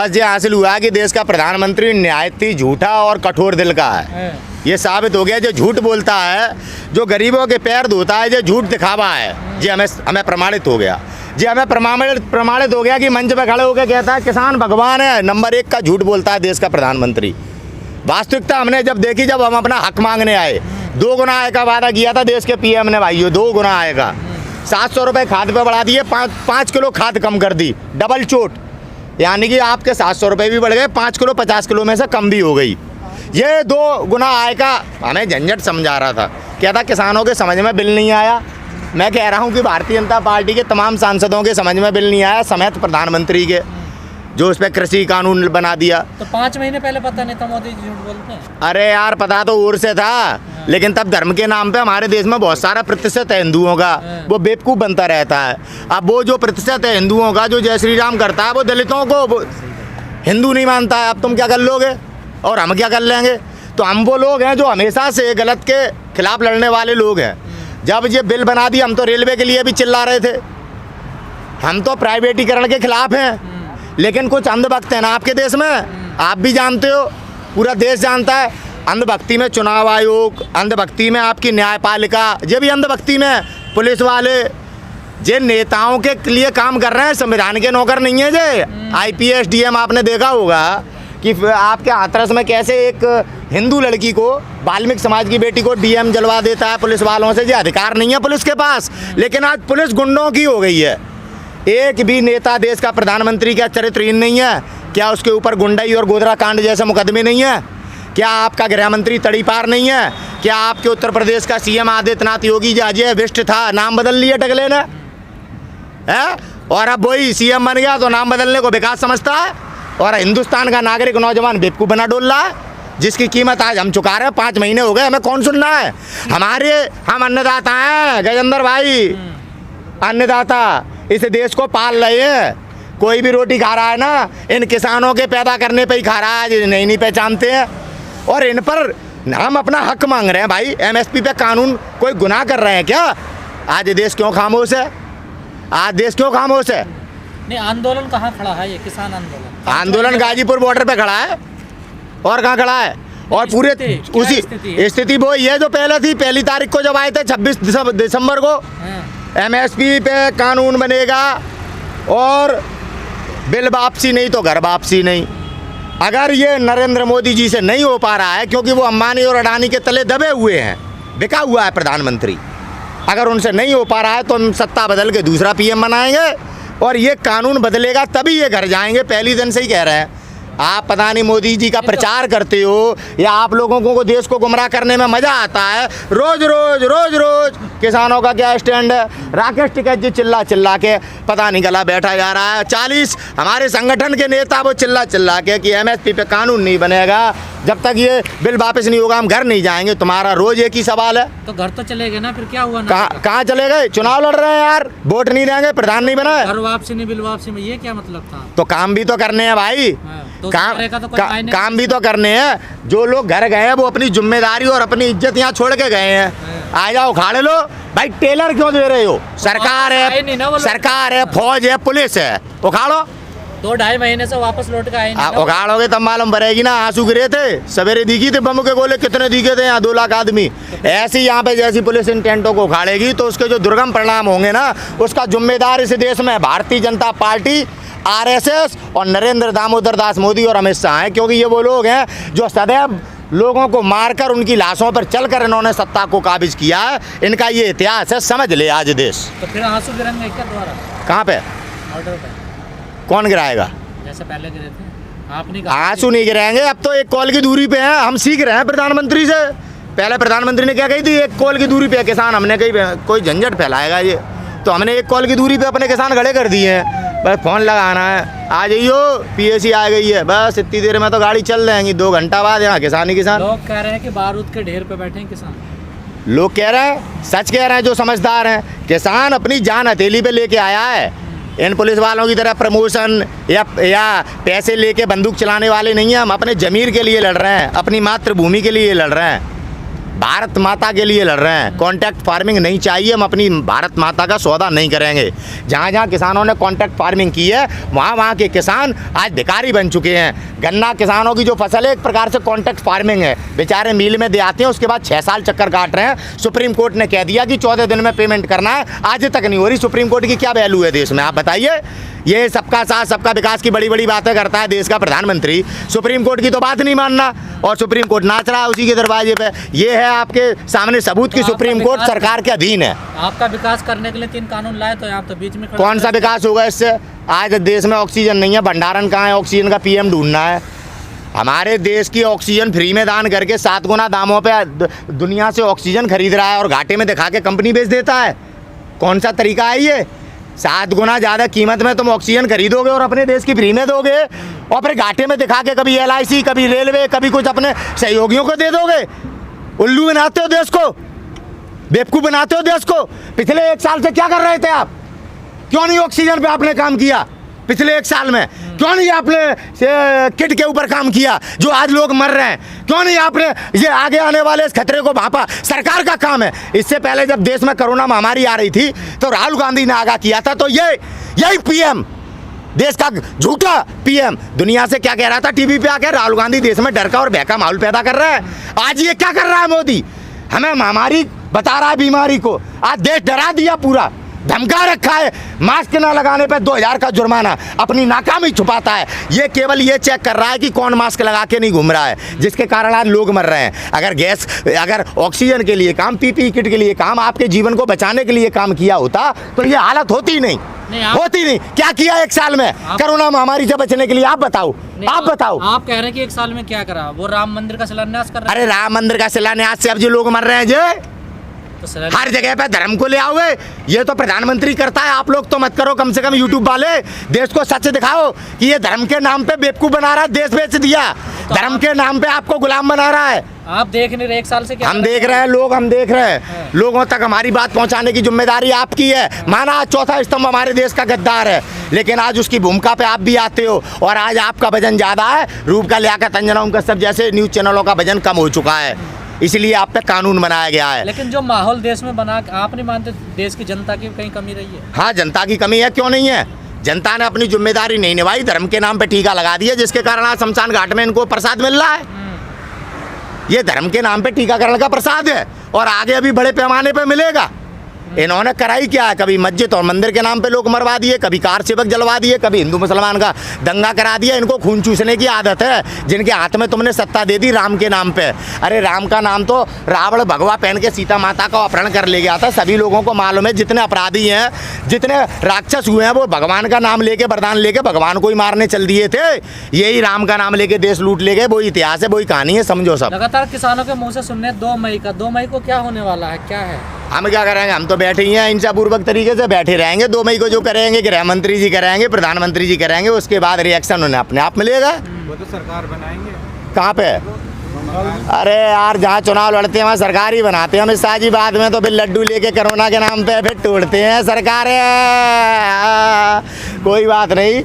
बस ये हासिल हुआ कि देश का प्रधानमंत्री निहायती झूठा और कठोर दिल का है। ये साबित हो गया जो झूठ बोलता है, जो गरीबों के पैर धोता है, जो झूठ दिखावा है, ये हमें प्रमाणित हो गया। जी हमें प्रमाणित हो गया कि मंच पे खड़े होकर कहता है किसान भगवान है। नंबर 1 का झूठ बोलता है देश का प्रधानमंत्री। वास्तविकता हमने जब देखी, जब हम अपना हक मांगने आए, 2 गुना आय का वादा किया था देश के पीएम ने भाइयों, 2 गुना आय का। 700 रुपये खाद पे बढ़ा दिए, 5 किलो खाद कम कर दी, डबल चोट, यानी कि आपके 700 रुपये भी बढ़ गए, 5 किलो 50 किलो में से कम भी हो गई। ये 2 गुना आय का हमें झंझट समझा रहा था, क्या था किसानों के समझ में बिल नहीं आया। मैं कह रहा हूँ कि भारतीय जनता पार्टी के तमाम सांसदों के समझ में बिल नहीं आया, समेत प्रधानमंत्री के, जो उस पर कृषि कानून बना दिया। तो 5 महीने पहले पता नहीं था मोदी जी झूठ बोलते हैं? अरे यार पता तो और से था, लेकिन तब धर्म के नाम पे हमारे देश में बहुत सारा प्रतिशत है हिंदुओं का, वो बेवकूफ़ बनता रहता है। अब वो जो प्रतिशत है हिंदुओं का जो जय श्री राम करता है, वो दलितों को हिंदू नहीं मानता है। अब तुम क्या कर लोगे और हम क्या कर लेंगे? तो हम वो लोग हैं जो हमेशा से गलत के खिलाफ लड़ने वाले लोग हैं। जब ये बिल बना दिया, हम तो रेलवे के लिए भी चिल्ला रहे थे, हम तो प्राइवेटीकरण के खिलाफ हैं। लेकिन कुछ अंधभक्त हैं ना आपके देश में, आप भी जानते हो, पूरा देश जानता है। अंधभक्ति में चुनाव आयोग, अंधभक्ति में आपकी न्यायपालिका, ये भी अंधभक्ति में पुलिस वाले, जे नेताओं के लिए काम कर रहे हैं, संविधान के नौकर नहीं है। जे IPS DM आपने देखा होगा कि आपके हाथरस में कैसे एक हिंदू लड़की को, वाल्मीकि समाज की बेटी को DM जलवा देता है पुलिस वालों से। ये अधिकार नहीं है पुलिस के पास, लेकिन आज पुलिस गुंडों की हो गई है। एक भी नेता देश का प्रधानमंत्री क्या चरित्रहीन नहीं है? क्या उसके ऊपर गुंडई और गोदरा कांड जैसे मुकदमे नहीं है? क्या आपका गृह मंत्री तड़ीपार नहीं है? क्या आपके उत्तर प्रदेश का CM आदित्यनाथ योगी जो अजय विष्ट था, नाम बदल लिया टकले ने है, और अब वही CM बन गया तो नाम बदलने को विकास समझता है, और हिंदुस्तान का नागरिक नौजवान बेवकूफ़ बना डोल रहा है, जिसकी कीमत आज हम चुका रहे हैं। 5 महीने हो गए, हमें कौन सुन रहा है? हम अन्नदाता हैं गजेंद्र भाई, अन्नदाता, इस देश को पाल रहे हैं। कोई भी रोटी खा रहा है ना, इन किसानों के पैदा करने पे ही खा रहा है, नहीं पहचानते हैं। और इन पर हम अपना हक मांग रहे हैं भाई। MSP पे कानून कोई गुनाह कर रहे हैं क्या? आज देश क्यों खामोश है? आज देश क्यों खामोश है? नहीं, आंदोलन कहाँ खड़ा है? ये किसान आंदोलन गाजीपुर बॉर्डर पे खड़ा है, और कहाँ खड़ा है? और पूरे उसी स्थिति वो ही है जो पहले थी। पहली तारीख को जब आए थे 26 दिसंबर को, MSP पे कानून बनेगा और बिल वापसी नहीं तो घर वापसी नहीं। अगर ये नरेंद्र मोदी जी से नहीं हो पा रहा है, क्योंकि वो अंबानी और अडानी के तले दबे हुए हैं, बिका हुआ है प्रधानमंत्री, अगर उनसे नहीं हो पा रहा है तो हम सत्ता बदल के दूसरा PM बनाएंगे, और ये कानून बदलेगा तभी ये घर जाएंगे। पहली दिन से ही कह रहे हैं। आप पता नहीं मोदी जी का प्रचार करते हो, या आप लोगों को देश को गुमराह करने में मज़ा आता है। रोज रोज किसानों का क्या स्टैंड है? राकेश टिकैत जी चिल्ला के पता नहीं गला बैठा जा रहा है। 40 हमारे संगठन के नेता वो चिल्ला के कि MSP पे कानून नहीं बनेगा, जब तक ये बिल वापस नहीं होगा हम घर नहीं जाएंगे। तुम्हारा रोज एक ही सवाल है, तो घर तो चले गए ना, फिर क्या हुआ? कहाँ चले गए? चुनाव लड़ रहे हैं यार, वोट नहीं देंगे, प्रधान नहीं बना है। घर वापसी नहीं, बिल वापसी में ये क्या मतलब था? तो काम भी तो करने हैं भाई, काम भी तो करने हैं। जो लोग घर गए हैं वो अपनी जिम्मेदारी और अपनी इज्जत यहाँ छोड़ के गए हैं। आ जाओ उखाड़ लो भाई, टेलर क्यों दे रहे हो? सरकार है, फौज है, पुलिस है, उखाड़ो। 2-2.5 महीने से वापस लौट के आए नहीं। उखाड़ोगे तब मालूम पड़ेगी ना। आंसू गिरे थे, सवेरे दिखी थे बम के गोले, कितने दिखे थे यहाँ? 2 लाख आदमी। ऐसी यहाँ पे जैसी पुलिस इन टेंटों को उखाड़ेगी तो उसके जो दुर्गम परिणाम होंगे ना, उसका जिम्मेदार इस देश में भारतीय जनता पार्टी, RSS और नरेंद्र दामोदर दास मोदी और अमित शाह हैं। क्योंकि ये वो लोग हैं जो सदैव लोगों को मारकर उनकी लाशों पर चलकर इन्होंने सत्ता को काबिज किया है। इनका ये इतिहास है, समझ ले आज देश। तो फिर आंसू गिरेंगे क्या दोबारा? कहाँ पे? ऑर्डर पे। कौन गिराएगा? जैसे पहले गिरे थे आपने कहा। आंसू नहीं गिराएंगे, अब तो एक कॉल की दूरी पे हैं। हम सीख रहे हैं प्रधानमंत्री से। पहले प्रधानमंत्री ने क्या कही थी? 1 कॉल की दूरी पे किसान। हमने कही कोई झंझट फैलाएगा ये, तो हमने 1 कॉल की दूरी पे अपने किसान खड़े कर दिए हैं। बस फ़ोन लगाना है, आ जाइयो, PAC आ गई है, बस इतनी देर में तो गाड़ी चल जाएंगी। 2 घंटा बाद यहाँ किसान ही किसान। लोग कह रहे हैं कि बारूद के ढेर पे बैठे हैं किसान। लोग कह रहे हैं, सच कह रहे हैं जो समझदार हैं। किसान अपनी जान हथेली पे लेके आया है। इन पुलिस वालों की तरह प्रमोशन या पैसे लेके बंदूक चलाने वाले नहीं हैं। हम अपने ज़मीर के लिए लड़ रहे हैं, अपनी मातृभूमि के लिए लड़ रहे हैं। भारत माता के लिए लड़ रहे हैं। कॉन्ट्रैक्ट फार्मिंग नहीं चाहिए, हम अपनी भारत माता का सौदा नहीं करेंगे। जहाँ जहाँ किसानों ने कॉन्ट्रैक्ट फार्मिंग की है वहाँ वहाँ के किसान आज भिखारी बन चुके हैं। गन्ना किसानों की जो फसल है एक प्रकार से कॉन्ट्रैक्ट फार्मिंग है, बेचारे मील में दे आते हैं, उसके बाद 6 साल चक्कर काट रहे हैं। सुप्रीम कोर्ट ने कह दिया कि 14 दिन में पेमेंट करना है, आज तक नहीं हो रही। सुप्रीम कोर्ट की क्या वैल्यू है देश में, आप बताइए। ये सबका साथ सबका विकास की बड़ी बड़ी बातें करता है देश का प्रधानमंत्री, सुप्रीम कोर्ट की तो बात नहीं मानना, और सुप्रीम कोर्ट नाच रहा है उसी के दरवाजे पे। ये है आपके सामने सबूत की सुप्रीम कोर्ट सरकार के अधीन है। आपका विकास करने के लिए 3 कानून लाए तो आप तो बीच में कौन सा विकास होगा इससे? आज देश में ऑक्सीजन नहीं है, भंडारण कहाँ है ऑक्सीजन का, पीएम ढूंढना है। हमारे देश की ऑक्सीजन फ्री में दान करके 7 गुना दामों पे दुनिया से ऑक्सीजन खरीद रहा है और घाटे में दिखा के कंपनी बेच देता है। कौन सा तरीका है ये? 7 गुना ज़्यादा कीमत में तुम ऑक्सीजन खरीदोगे और अपने देश की फ्री में दोगे, और फिर घाटे में दिखा के कभी LIC, कभी रेलवे, कभी कुछ अपने सहयोगियों को दे दोगे। उल्लू बनाते हो देश को, बेवकूफ़ बनाते हो देश को। पिछले 1 साल से क्या कर रहे थे आप? क्यों नहीं ऑक्सीजन पे आपने काम किया? पिछले 1 साल में क्यों नहीं आपने किट के ऊपर काम किया जो आज लोग मर रहे हैं? क्यों नहीं आपने ये आगे आने वाले इस खतरे को भांपा? सरकार का काम है। इससे पहले जब देश में कोरोना महामारी आ रही थी तो राहुल गांधी ने आगाह किया था, तो यही पीएम, देश का झूठा पीएम दुनिया से क्या कह रहा था टीवी पे आके, राहुल गांधी देश में डर का और भय का माहौल पैदा कर रहा है। आज ये क्या कर रहा है मोदी? हमें महामारी बता रहा है, बीमारी को आज देश डरा दिया, पूरा धमका रखा है। मास्क ना लगाने पे 2000 का जुर्माना, अपनी नाकामी छुपाता है। ये केवल ये चेक कर रहा है कि कौन मास्क लगा के नहीं घूम रहा है, जिसके कारण आज लोग मर रहे हैं। अगर ऑक्सीजन के लिए काम, PPE किट के लिए काम, आपके जीवन को बचाने के लिए काम किया होता तो ये हालत होती नहीं। होती नहीं। क्या किया 1 साल में कोरोना महामारी से बचने के लिए? आप बताओ, आप बताओ। आप कह रहे हैं कि 1 साल में क्या करा? वो राम मंदिर का शिलान्यास कर रहे हैं। अरे राम मंदिर का शिलान्यास से अब जो लोग मर रहे हैं जे, तो हर जगह पे धर्म को ले आओगे। ये तो प्रधानमंत्री करता है, आप लोग तो मत करो। कम से कम यूट्यूब वाले देश को सच दिखाओ कि ये धर्म के नाम पे बेवकूफ बना रहा है, देश बेच दिया। धर्म के नाम पे आपको गुलाम बना रहा है। आप देख नहीं रहे 1 साल से क्या? हम देख रहे हैं, लोग हम देख रहे हैं। लोगों तक हमारी बात पहुंचाने की जिम्मेदारी आपकी है। माना आज चौथा स्तंभ हमारे देश का गद्दार है, लेकिन आज उसकी भूमिका पे आप भी आते हो, और आज आपका वजन ज्यादा है। रूप का लियाकत अंजना उनका सब जैसे न्यूज चैनलों का वजन कम हो चुका है, इसलिए आप पे कानून बनाया गया है। लेकिन जो माहौल देश में बना, आप नहीं मानते देश की जनता की कहीं कमी रही है? हाँ, जनता की कमी है, क्यों नहीं है? जनता ने अपनी जिम्मेदारी नहीं निभाई, धर्म के नाम पे टीका लगा दिया, जिसके कारण आज शमशान घाट में इनको प्रसाद मिल रहा है। ये धर्म के नाम पे टीकाकरण का प्रसाद है, और आगे अभी बड़े पैमाने पे मिलेगा। इन्होंने कराई क्या है? कभी मस्जिद और मंदिर के नाम पे लोग मरवा दिए, कभी कार सेवक जलवा दिए, कभी हिंदू मुसलमान का दंगा करा दिया। इनको खून चूसने की आदत है, जिनके हाथ में तुमने सत्ता दे दी राम के नाम पे। अरे राम का नाम तो रावण भगवा पहन के सीता माता का अपहरण कर ले गया था। सभी लोगों को मालूम है, जितने अपराधी हैं, जितने राक्षस हुए हैं, वो भगवान का नाम लेके, वरदान लेके भगवान को ही मारने चल दिए थे। यही राम का नाम लेके देश लूट ले गए। वही इतिहास है, वही कहानी है, समझो सब। लगातार किसानों के मुँह से सुनने 2 मई का, 2 मई को क्या होने वाला है, क्या है? हम क्या करेंगे? हम तो बैठे ही हैं, इंसापूर्वक तरीके से बैठे रहेंगे। 2 मई को जो करेंगे गृह मंत्री जी करेंगे, प्रधानमंत्री जी करेंगे, उसके बाद रिएक्शन उन्हें अपने आप मिलेगा। वो तो सरकार बनाएंगे। कहाँ पे? अरे यार, जहाँ चुनाव लड़ते हैं वहाँ सरकार ही बनाते हैं। हम इस साजी बात में तो फिर लड्डू लेके कोरोना के नाम पे फिर तोड़ते हैं सरकारें। कोई बात नहीं।